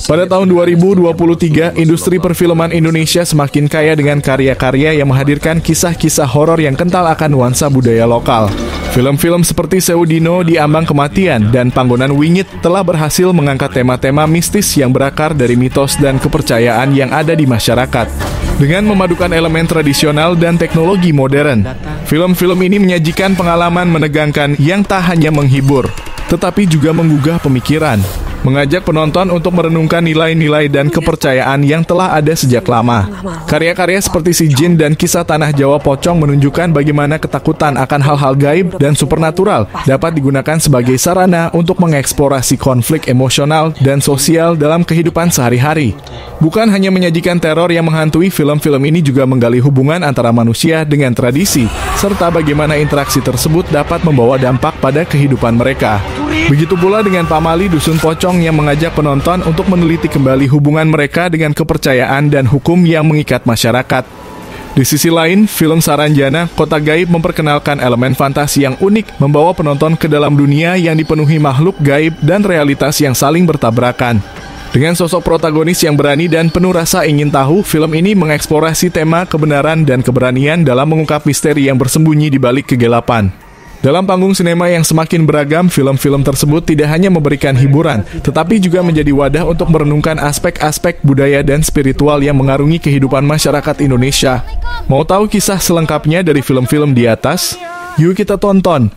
Pada tahun 2023, industri perfilman Indonesia semakin kaya dengan karya-karya yang menghadirkan kisah-kisah horor yang kental akan nuansa budaya lokal. Film-film seperti Sewu Dino, Di Ambang Kematian, dan Panggonan Wingit telah berhasil mengangkat tema-tema mistis yang berakar dari mitos dan kepercayaan yang ada di masyarakat. Dengan memadukan elemen tradisional dan teknologi modern, film-film ini menyajikan pengalaman menegangkan yang tak hanya menghibur, tetapi juga menggugah pemikiran, mengajak penonton untuk merenungkan nilai-nilai dan kepercayaan yang telah ada sejak lama. Karya-karya seperti Si Jin dan Kisah Tanah Jawa Pocong menunjukkan bagaimana ketakutan akan hal-hal gaib dan supernatural dapat digunakan sebagai sarana untuk mengeksplorasi konflik emosional dan sosial dalam kehidupan sehari-hari. Bukan hanya menyajikan teror yang menghantui, film-film ini juga menggali hubungan antara manusia dengan tradisi, serta bagaimana interaksi tersebut dapat membawa dampak pada kehidupan mereka. Begitu pula dengan Pamali Dusun Pocong yang mengajak penonton untuk meneliti kembali hubungan mereka dengan kepercayaan dan hukum yang mengikat masyarakat. Di sisi lain, film Saranjana, Kota Gaib memperkenalkan elemen fantasi yang unik, membawa penonton ke dalam dunia yang dipenuhi makhluk gaib dan realitas yang saling bertabrakan. Dengan sosok protagonis yang berani dan penuh rasa ingin tahu, film ini mengeksplorasi tema kebenaran dan keberanian dalam mengungkap misteri yang bersembunyi di balik kegelapan. Dalam panggung sinema yang semakin beragam, film-film tersebut tidak hanya memberikan hiburan, tetapi juga menjadi wadah untuk merenungkan aspek-aspek budaya dan spiritual yang mengarungi kehidupan masyarakat Indonesia. Mau tahu kisah selengkapnya dari film-film di atas? Yuk kita tonton!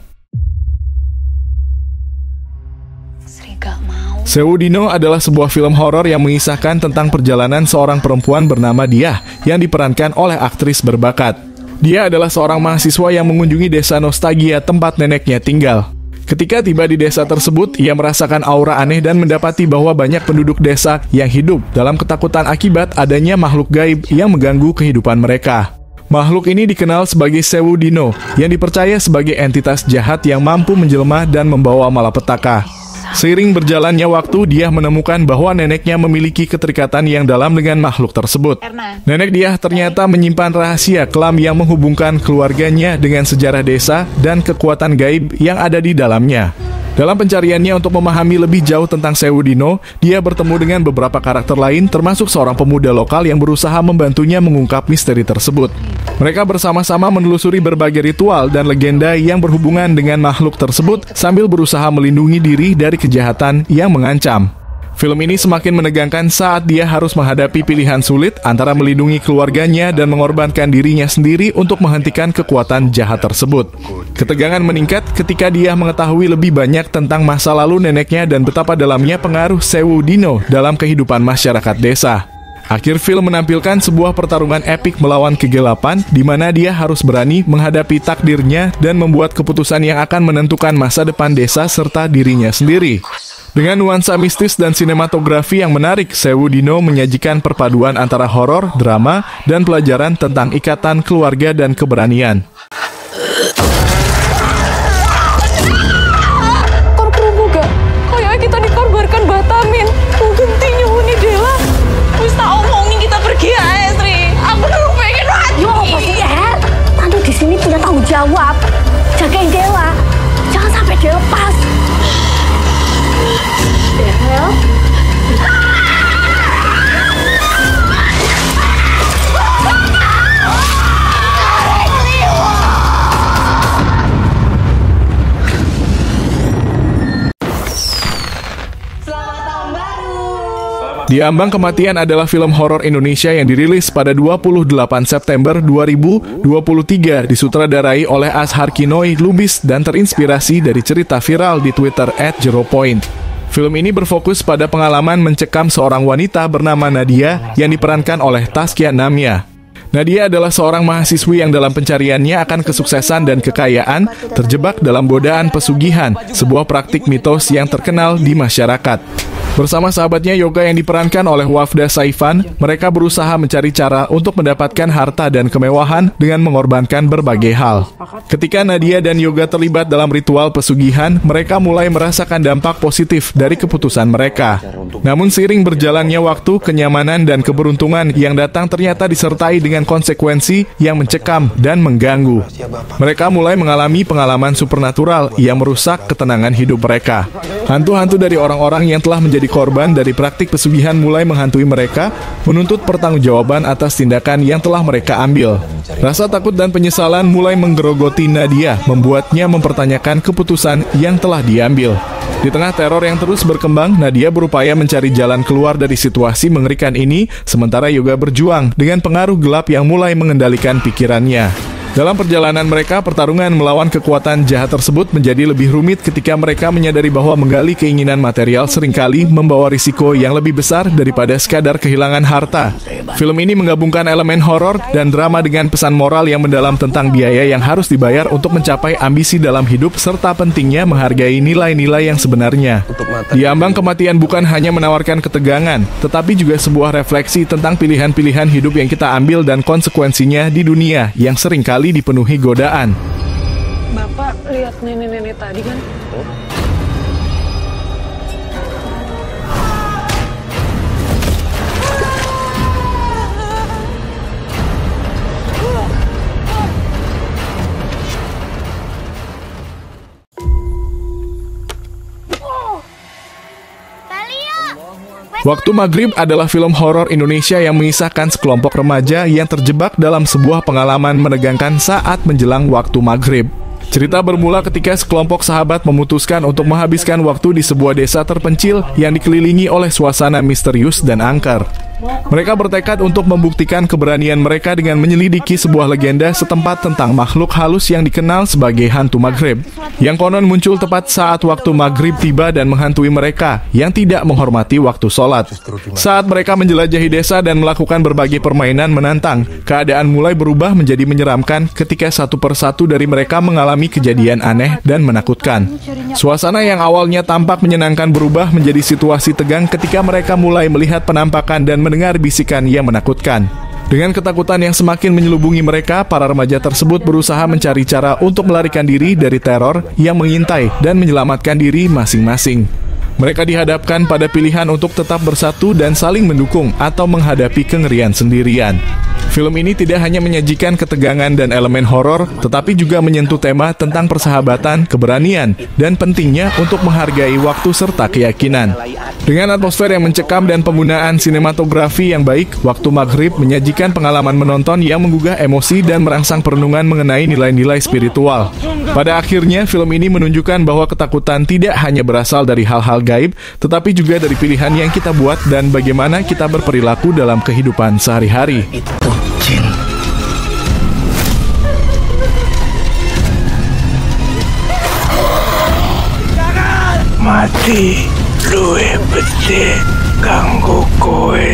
Sewu Dino adalah sebuah film horor yang mengisahkan tentang perjalanan seorang perempuan bernama Diah yang diperankan oleh aktris berbakat. Dia adalah seorang mahasiswa yang mengunjungi desa nostalgia tempat neneknya tinggal. Ketika tiba di desa tersebut, ia merasakan aura aneh dan mendapati bahwa banyak penduduk desa yang hidup dalam ketakutan akibat adanya makhluk gaib yang mengganggu kehidupan mereka. Makhluk ini dikenal sebagai Sewu Dino, yang dipercaya sebagai entitas jahat yang mampu menjelma dan membawa malapetaka. Seiring berjalannya waktu, dia menemukan bahwa neneknya memiliki keterikatan yang dalam dengan makhluk tersebut. Nenek Diah ternyata menyimpan rahasia kelam yang menghubungkan keluarganya dengan sejarah desa dan kekuatan gaib yang ada di dalamnya. Dalam pencariannya untuk memahami lebih jauh tentang Sewu Dino, dia bertemu dengan beberapa karakter lain, termasuk seorang pemuda lokal yang berusaha membantunya mengungkap misteri tersebut. Mereka bersama-sama menelusuri berbagai ritual dan legenda yang berhubungan dengan makhluk tersebut sambil berusaha melindungi diri dari kejahatan yang mengancam. Film ini semakin menegangkan saat dia harus menghadapi pilihan sulit antara melindungi keluarganya dan mengorbankan dirinya sendiri untuk menghentikan kekuatan jahat tersebut. Ketegangan meningkat ketika dia mengetahui lebih banyak tentang masa lalu neneknya dan betapa dalamnya pengaruh Sewu Dino dalam kehidupan masyarakat desa. Akhir film menampilkan sebuah pertarungan epik melawan kegelapan, di mana dia harus berani menghadapi takdirnya dan membuat keputusan yang akan menentukan masa depan desa serta dirinya sendiri. Dengan nuansa mistis dan sinematografi yang menarik, Sewu Dino menyajikan perpaduan antara horor, drama, dan pelajaran tentang ikatan keluarga dan keberanian. Korprumu gak? Kayaknya kita dikorbankan Batamin. Gentinya Huni Dela. Wis tak omongin kita pergi ya, Sri. Aku dulu pengen mati. Yo, apa sih, Er? Tante di sini punya tanggung jawab. Jagain Dela. Jangan sampai dia lepas. Del. Di Ambang Kematian adalah film horor Indonesia yang dirilis pada 28 September 2023, disutradarai oleh Ashar Kinoi Lubis dan terinspirasi dari cerita viral di Twitter @zeropoint. Film ini berfokus pada pengalaman mencekam seorang wanita bernama Nadia yang diperankan oleh Taskia Namia. Nadia adalah seorang mahasiswi yang dalam pencariannya akan kesuksesan dan kekayaan terjebak dalam godaan pesugihan, sebuah praktik mitos yang terkenal di masyarakat. Bersama sahabatnya Yoga yang diperankan oleh Wafda Saifan, mereka berusaha mencari cara untuk mendapatkan harta dan kemewahan dengan mengorbankan berbagai hal. Ketika Nadia dan Yoga terlibat dalam ritual pesugihan, mereka mulai merasakan dampak positif dari keputusan mereka. Namun seiring berjalannya waktu, kenyamanan dan keberuntungan yang datang ternyata disertai dengan dengan konsekuensi yang mencekam dan mengganggu. Mereka mulai mengalami pengalaman supernatural yang merusak ketenangan hidup mereka. Hantu-hantu dari orang-orang yang telah menjadi korban dari praktik pesugihan mulai menghantui mereka, menuntut pertanggungjawaban atas tindakan yang telah mereka ambil. Rasa takut dan penyesalan mulai menggerogoti Nadia, membuatnya mempertanyakan keputusan yang telah diambil. Di tengah teror yang terus berkembang, Nadia berupaya mencari jalan keluar dari situasi mengerikan ini, sementara Yoga berjuang dengan pengaruh gelap yang mulai mengendalikan pikirannya. Dalam perjalanan mereka, pertarungan melawan kekuatan jahat tersebut menjadi lebih rumit ketika mereka menyadari bahwa menggali keinginan material seringkali membawa risiko yang lebih besar daripada sekadar kehilangan harta. Film ini menggabungkan elemen horor dan drama dengan pesan moral yang mendalam tentang biaya yang harus dibayar untuk mencapai ambisi dalam hidup serta pentingnya menghargai nilai-nilai yang sebenarnya. Di Ambang Kematian bukan hanya menawarkan ketegangan, tetapi juga sebuah refleksi tentang pilihan-pilihan hidup yang kita ambil dan konsekuensinya di dunia yang seringkali dipenuhi godaan. Bapak lihat nenek-nenek tadi kan? Waktu Maghrib adalah film horor Indonesia yang mengisahkan sekelompok remaja yang terjebak dalam sebuah pengalaman menegangkan saat menjelang waktu maghrib. Cerita bermula ketika sekelompok sahabat memutuskan untuk menghabiskan waktu di sebuah desa terpencil yang dikelilingi oleh suasana misterius dan angker. Mereka bertekad untuk membuktikan keberanian mereka dengan menyelidiki sebuah legenda setempat tentang makhluk halus yang dikenal sebagai hantu maghrib, yang konon muncul tepat saat waktu maghrib tiba dan menghantui mereka yang tidak menghormati waktu sholat. Saat mereka menjelajahi desa dan melakukan berbagai permainan menantang, keadaan mulai berubah menjadi menyeramkan ketika satu persatu dari mereka mengalami kejadian aneh dan menakutkan. Suasana yang awalnya tampak menyenangkan berubah menjadi situasi tegang ketika mereka mulai melihat penampakan dan mendengar bisikan yang menakutkan. Dengan ketakutan yang semakin menyelubungi mereka, para remaja tersebut berusaha mencari cara untuk melarikan diri dari teror yang mengintai dan menyelamatkan diri masing-masing. Mereka dihadapkan pada pilihan untuk tetap bersatu dan saling mendukung atau menghadapi kengerian sendirian. Film ini tidak hanya menyajikan ketegangan dan elemen horor, tetapi juga menyentuh tema tentang persahabatan, keberanian, dan pentingnya untuk menghargai waktu serta keyakinan. Dengan atmosfer yang mencekam dan penggunaan sinematografi yang baik, Waktu Maghrib menyajikan pengalaman menonton yang menggugah emosi dan merangsang perenungan mengenai nilai-nilai spiritual. Pada akhirnya, film ini menunjukkan bahwa ketakutan tidak hanya berasal dari hal-hal gaib, tetapi juga dari pilihan yang kita buat dan bagaimana kita berperilaku dalam kehidupan sehari-hari. Mati luwih becik kanggo kowe.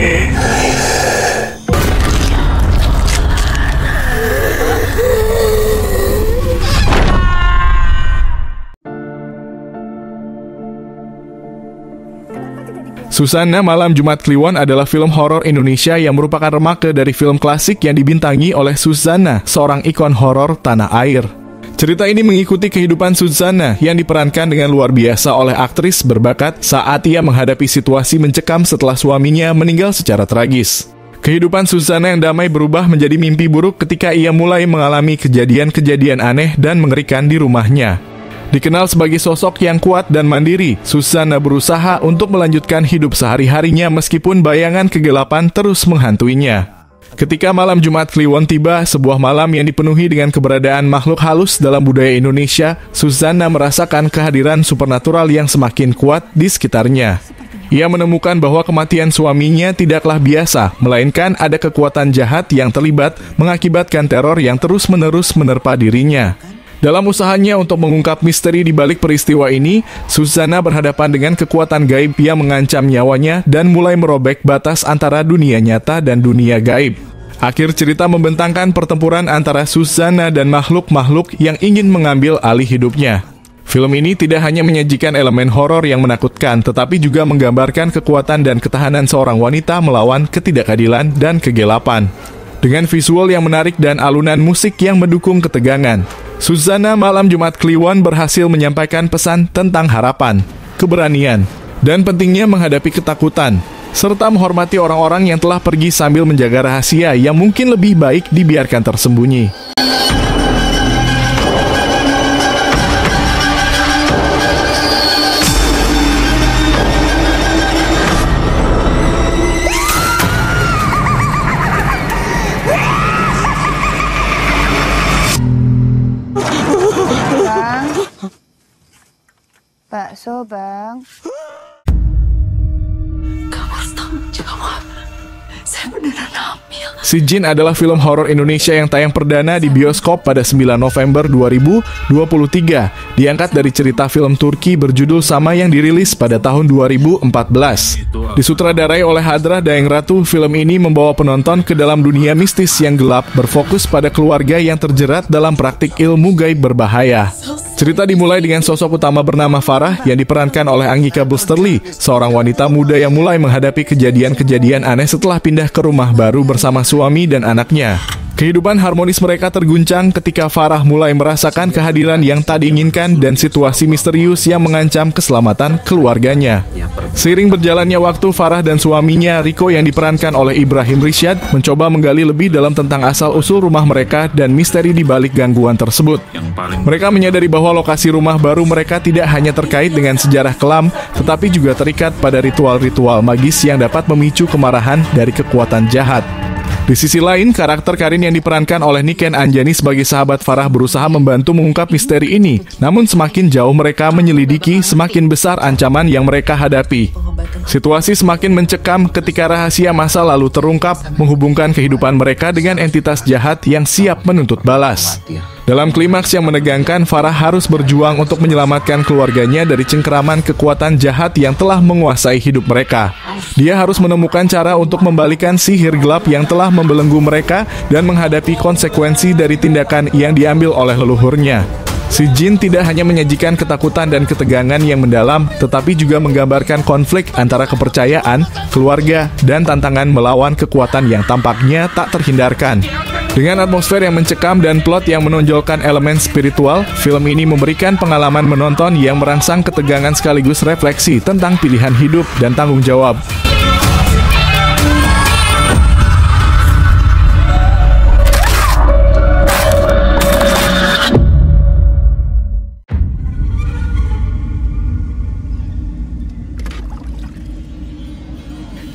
Susanna Malam Jumat Kliwon adalah film horor Indonesia yang merupakan remake dari film klasik yang dibintangi oleh Susanna, seorang ikon horor tanah air. Cerita ini mengikuti kehidupan Susanna yang diperankan dengan luar biasa oleh aktris berbakat saat ia menghadapi situasi mencekam setelah suaminya meninggal secara tragis. Kehidupan Susanna yang damai berubah menjadi mimpi buruk ketika ia mulai mengalami kejadian-kejadian aneh dan mengerikan di rumahnya. Dikenal sebagai sosok yang kuat dan mandiri, Susanna berusaha untuk melanjutkan hidup sehari-harinya meskipun bayangan kegelapan terus menghantuinya. Ketika Malam Jumat Kliwon tiba, sebuah malam yang dipenuhi dengan keberadaan makhluk halus dalam budaya Indonesia, Susanna merasakan kehadiran supernatural yang semakin kuat di sekitarnya. Ia menemukan bahwa kematian suaminya tidaklah biasa, melainkan ada kekuatan jahat yang terlibat mengakibatkan teror yang terus-menerus menerpa dirinya. Dalam usahanya untuk mengungkap misteri di balik peristiwa ini, Susanna berhadapan dengan kekuatan gaib yang mengancam nyawanya dan mulai merobek batas antara dunia nyata dan dunia gaib. Akhir cerita membentangkan pertempuran antara Susanna dan makhluk-makhluk yang ingin mengambil alih hidupnya. Film ini tidak hanya menyajikan elemen horor yang menakutkan, tetapi juga menggambarkan kekuatan dan ketahanan seorang wanita melawan ketidakadilan dan kegelapan. Dengan visual yang menarik dan alunan musik yang mendukung ketegangan, Susanna Malam Jumat Kliwon berhasil menyampaikan pesan tentang harapan, keberanian, dan pentingnya menghadapi ketakutan. serta menghormati orang-orang yang telah pergi sambil menjaga rahasia yang mungkin lebih baik dibiarkan tersembunyi. Bakso, Bang. Kamu harus tanggung jawab. Saya beneran hamil. Si Jin adalah film horor Indonesia yang tayang perdana di bioskop pada 9 November 2023. Diangkat dari cerita film Turki berjudul sama yang dirilis pada tahun 2014. Disutradarai oleh Hadra Daengratu, film ini membawa penonton ke dalam dunia mistis yang gelap, berfokus pada keluarga yang terjerat dalam praktik ilmu gaib berbahaya. Cerita dimulai dengan sosok utama bernama Farah yang diperankan oleh Angika Busterly, seorang wanita muda yang mulai menghadapi kejadian-kejadian aneh setelah pindah ke rumah baru bersama suami dan anaknya. Kehidupan harmonis mereka terguncang ketika Farah mulai merasakan kehadiran yang tak diinginkan dan situasi misterius yang mengancam keselamatan keluarganya. Seiring berjalannya waktu, Farah dan suaminya, Riko yang diperankan oleh Ibrahim Rishad, mencoba menggali lebih dalam tentang asal-usul rumah mereka dan misteri di balik gangguan tersebut. Mereka menyadari bahwa lokasi rumah baru mereka tidak hanya terkait dengan sejarah kelam, tetapi juga terikat pada ritual-ritual magis yang dapat memicu kemarahan dari kekuatan jahat. Di sisi lain, karakter Karin yang diperankan oleh Niken Anjani sebagai sahabat Farah berusaha membantu mengungkap misteri ini. Namun semakin jauh mereka menyelidiki, semakin besar ancaman yang mereka hadapi. Situasi semakin mencekam ketika rahasia masa lalu terungkap, menghubungkan kehidupan mereka dengan entitas jahat yang siap menuntut balas. Dalam klimaks yang menegangkan, Farah harus berjuang untuk menyelamatkan keluarganya dari cengkeraman kekuatan jahat yang telah menguasai hidup mereka. Dia harus menemukan cara untuk membalikan sihir gelap yang telah membelenggu mereka dan menghadapi konsekuensi dari tindakan yang diambil oleh leluhurnya. Si Jin tidak hanya menyajikan ketakutan dan ketegangan yang mendalam, tetapi juga menggambarkan konflik antara kepercayaan, keluarga, dan tantangan melawan kekuatan yang tampaknya tak terhindarkan. Dengan atmosfer yang mencekam dan plot yang menonjolkan elemen spiritual, film ini memberikan pengalaman menonton yang merangsang ketegangan sekaligus refleksi tentang pilihan hidup dan tanggung jawab.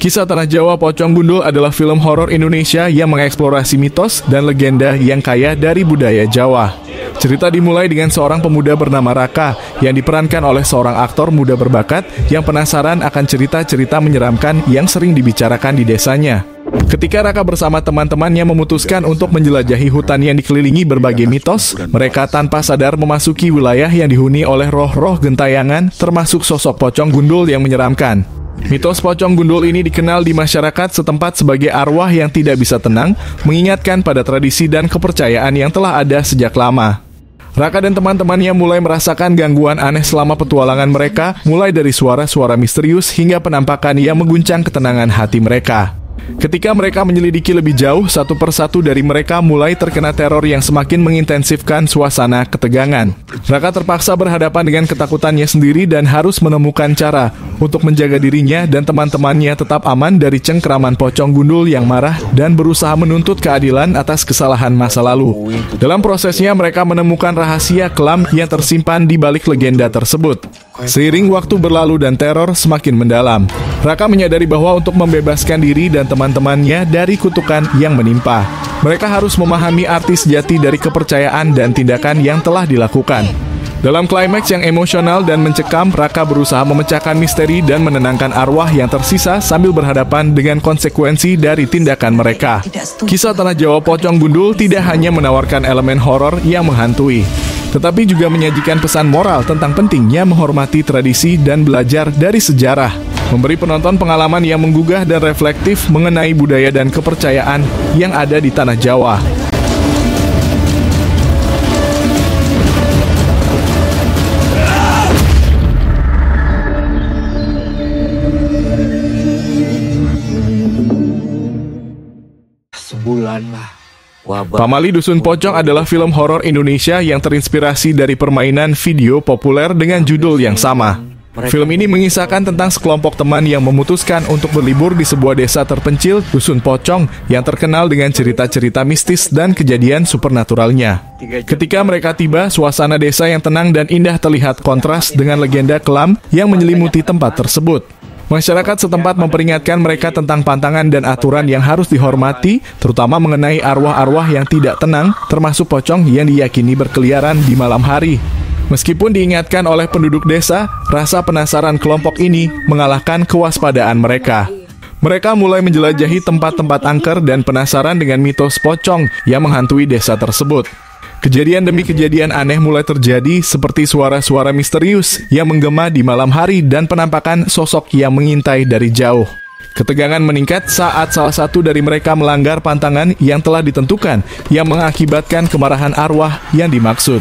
Kisah Tanah Jawa Pocong Gundul adalah film horor Indonesia yang mengeksplorasi mitos dan legenda yang kaya dari budaya Jawa. Cerita dimulai dengan seorang pemuda bernama Raka yang diperankan oleh seorang aktor muda berbakat yang penasaran akan cerita-cerita menyeramkan yang sering dibicarakan di desanya. Ketika Raka bersama teman-temannya memutuskan untuk menjelajahi hutan yang dikelilingi berbagai mitos, mereka tanpa sadar memasuki wilayah yang dihuni oleh roh-roh gentayangan, termasuk sosok pocong gundul yang menyeramkan. Mitos pocong gundul ini dikenal di masyarakat setempat sebagai arwah yang tidak bisa tenang, mengingatkan pada tradisi dan kepercayaan yang telah ada sejak lama. Raka dan teman-temannya mulai merasakan gangguan aneh selama petualangan mereka, mulai dari suara-suara misterius hingga penampakan yang mengguncang ketenangan hati mereka. Ketika mereka menyelidiki lebih jauh, satu persatu dari mereka mulai terkena teror yang semakin mengintensifkan suasana ketegangan. Raka terpaksa berhadapan dengan ketakutannya sendiri dan harus menemukan cara untuk menjaga dirinya dan teman-temannya tetap aman dari cengkeraman pocong gundul yang marah dan berusaha menuntut keadilan atas kesalahan masa lalu. Dalam prosesnya, mereka menemukan rahasia kelam yang tersimpan di balik legenda tersebut. Seiring waktu berlalu dan teror semakin mendalam, Raka menyadari bahwa untuk membebaskan diri dan teman-temannya dari kutukan yang menimpa, mereka harus memahami arti sejati dari kepercayaan dan tindakan yang telah dilakukan. Dalam klimaks yang emosional dan mencekam, Raka berusaha memecahkan misteri dan menenangkan arwah yang tersisa sambil berhadapan dengan konsekuensi dari tindakan mereka. Kisah Tanah Jawa Pocong Gundul tidak hanya menawarkan elemen horor yang menghantui, tetapi juga menyajikan pesan moral tentang pentingnya menghormati tradisi dan belajar dari sejarah, memberi penonton pengalaman yang menggugah dan reflektif mengenai budaya dan kepercayaan yang ada di Tanah Jawa. Sebulan lah. Pamali Dusun Pocong adalah film horor Indonesia yang terinspirasi dari permainan video populer dengan judul yang sama. Film ini mengisahkan tentang sekelompok teman yang memutuskan untuk berlibur di sebuah desa terpencil, Dusun Pocong, yang terkenal dengan cerita-cerita mistis dan kejadian supernaturalnya. Ketika mereka tiba, suasana desa yang tenang dan indah terlihat kontras dengan legenda kelam yang menyelimuti tempat tersebut. Masyarakat setempat memperingatkan mereka tentang pantangan dan aturan yang harus dihormati, terutama mengenai arwah-arwah yang tidak tenang, termasuk pocong yang diyakini berkeliaran di malam hari. Meskipun diingatkan oleh penduduk desa, rasa penasaran kelompok ini mengalahkan kewaspadaan mereka. Mereka mulai menjelajahi tempat-tempat angker dan penasaran dengan mitos pocong yang menghantui desa tersebut. Kejadian demi kejadian aneh mulai terjadi, seperti suara-suara misterius yang menggema di malam hari dan penampakan sosok yang mengintai dari jauh. Ketegangan meningkat saat salah satu dari mereka melanggar pantangan yang telah ditentukan, yang mengakibatkan kemarahan arwah yang dimaksud.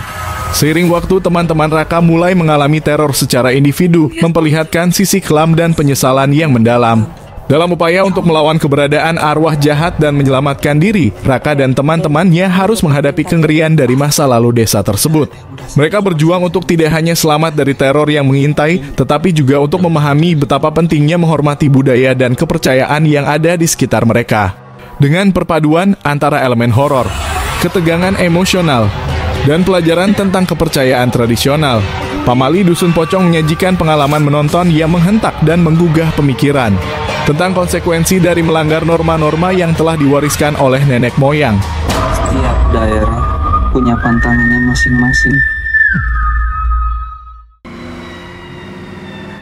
Seiring waktu, teman-teman Raka mulai mengalami teror secara individu, memperlihatkan sisi kelam dan penyesalan yang mendalam. Dalam upaya untuk melawan keberadaan arwah jahat dan menyelamatkan diri, Raka dan teman-temannya harus menghadapi kengerian dari masa lalu desa tersebut. Mereka berjuang untuk tidak hanya selamat dari teror yang mengintai, tetapi juga untuk memahami betapa pentingnya menghormati budaya dan kepercayaan yang ada di sekitar mereka. Dengan perpaduan antara elemen horor, ketegangan emosional, dan pelajaran tentang kepercayaan tradisional, Pamali Dusun Pocong menyajikan pengalaman menonton yang menghentak dan menggugah pemikiran tentang konsekuensi dari melanggar norma-norma yang telah diwariskan oleh nenek moyang. Setiap daerah punya pantangannya masing-masing.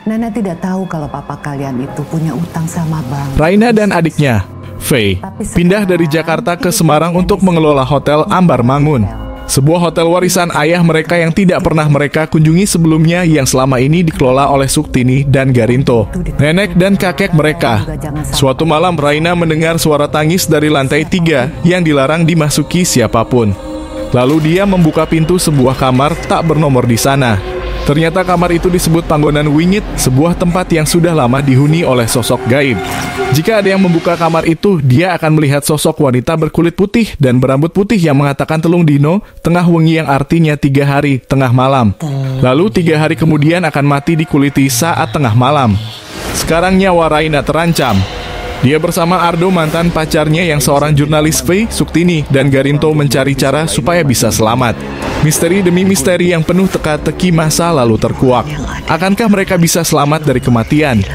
Nenek tidak tahu kalau papa kalian itu punya utang sama Bang Raina dan adiknya, Faye, pindah dari Jakarta ke Semarang untuk mengelola Hotel Ambar Mangun, sebuah hotel warisan ayah mereka yang tidak pernah mereka kunjungi sebelumnya, yang selama ini dikelola oleh Suktini dan Garinto, nenek dan kakek mereka. Suatu malam, Raina mendengar suara tangis dari lantai 3 yang dilarang dimasuki siapapun. Lalu dia membuka pintu sebuah kamar tak bernomor di sana. Ternyata kamar itu disebut Panggonan Wingit, sebuah tempat yang sudah lama dihuni oleh sosok gaib. Jika ada yang membuka kamar itu, dia akan melihat sosok wanita berkulit putih dan berambut putih yang mengatakan telung dino, tengah wengi, yang artinya 3 hari, tengah malam. Lalu 3 hari kemudian akan mati dikuliti saat tengah malam. Sekarang nyawa Raina terancam. Dia bersama Ardo, mantan pacarnya yang seorang jurnalis, Faye, Suktini, dan Garinto mencari cara supaya bisa selamat. Misteri demi misteri yang penuh teka-teki masa lalu terkuak. Akankah mereka bisa selamat dari kematian?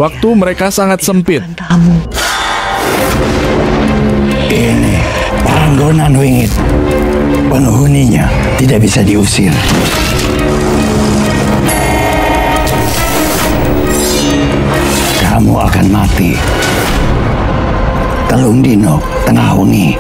Waktu mereka sangat sempit. Ini Panggonan Wingit. Penghuninya tidak bisa diusir. Kamu akan mati. Telung dino tengah wengi.